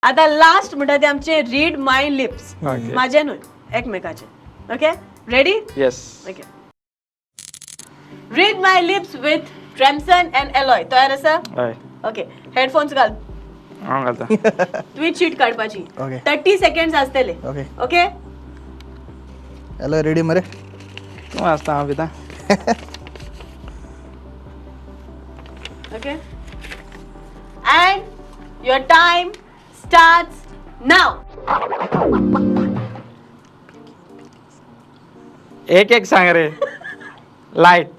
आता लास्ट म्हणटा ते आमचे रीड माय लिप्स माझे न्हू एकमेकाचे okay ready yes okay read my lips with ट्रॅम्सन अँड एलॉय तयार आसा हय ओके हेडफोन्स घाल हांव घालता तुवें चीट काडपाची Okay. 30 सेकंड्स आसतले ओके ओके हॅलो रेडी मरे तूं आसता हांव भिता okay and your time starts now एक एक सांग रे लाईट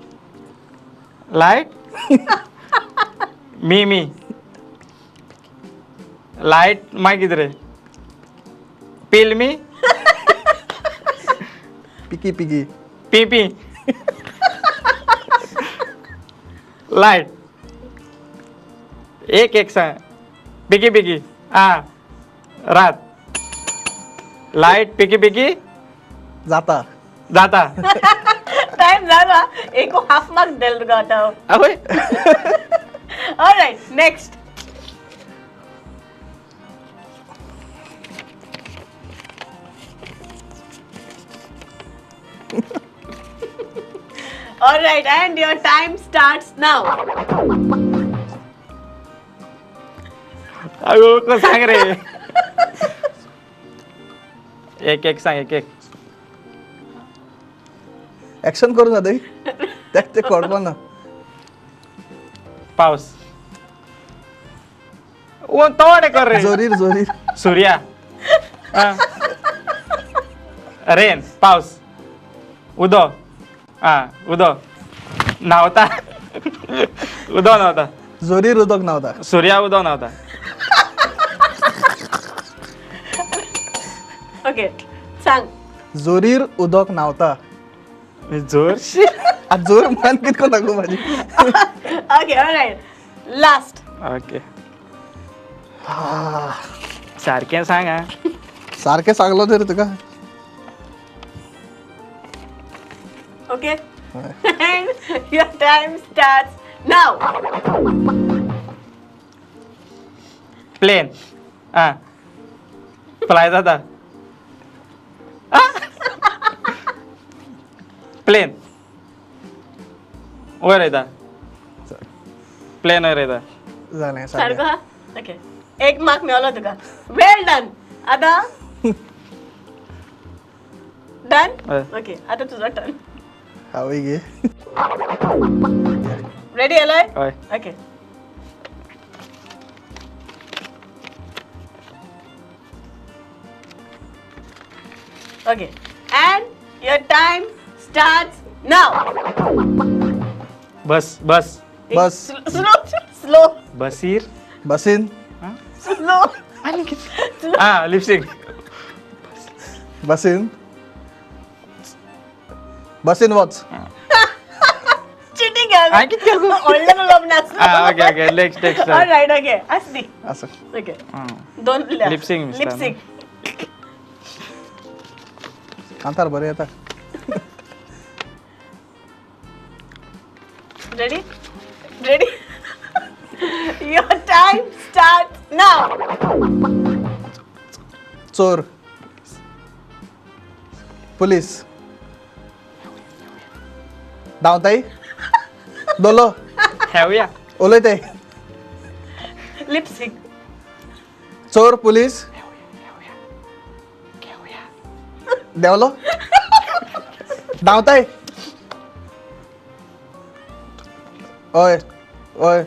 लाईट मी लाईट मागीर कितें रे पिल मी पिकी पिकी पी लाईट एक एक सांग पिकी रात लाईट पिकी जाता जाता टाइम झाला एक हाफ मार्क देल तुका आता आवय alright next alright end your time starts now अगो को सांग रे एक एक सांग एक ऍक्शन करू ना दही त्यात ते कळपा ना पाऊस ओ तोडे कर रे जोरीर जोरीर सूर्या रेन पाऊस उदो उदो न्हावता उदो न्हावता जोरीर उदक नव्हता सूर्या उदो न्हावता ओके सांग जोरीर उदक नव्हता जोरशी आज जोर मान कितको लागू माझी ओके ऑलराइट लास्ट ओके सारकें सांग आ सारखे सांगलो तरी तुका okay and your time starts now plane fly जाता प्लेन वयर येता प्लेन वयर येता जालें सारको सांग हा ओके एक मार्क मेळलो तुका वेल डन आता डन हय. ओके आता तुझा टर्न हावय गे रेडी एलॉय हय okay okay and your time starts now बस बस बस स्लो स्लो बसीर बसीन स्लो लिपस्टिक बसीन बसीन वच चीटिंग हांवें कितें केलें गो? ऑनलाइन लग्न okay okay next alright okay असली असं ओके दोन Lip sync mister. Lip sync कांतार बरें येता ready ready your time start now चोर पुलीस धांवताय दोलो हेवया उलयताय लिप सिंग चोर पुलीस देवलो धांवताय ओय ओय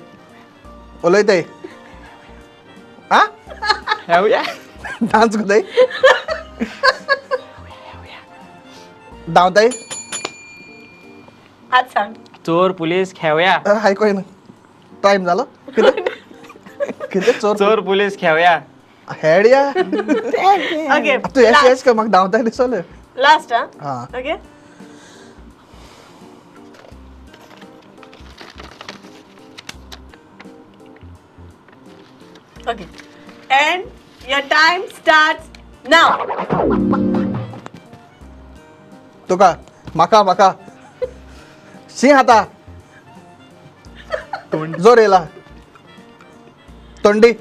उलयताय आ हेवया डान्स करताय धांवताय हात सांग चोर पुलीस खेवया आयकोय ना टाइम जालो कितें कितें चोर चोर पुलीस खेवया हेड या ओके तू एस एस का म्हाका धांवताय दिसले लास्ट हा हा okay okay and your time starts now तुका म्हाका म्हाका सिंह आता जोर येला तोंडी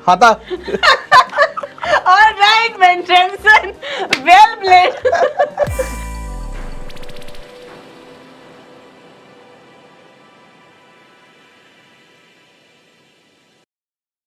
आता All right, Ben Tremson. Well played.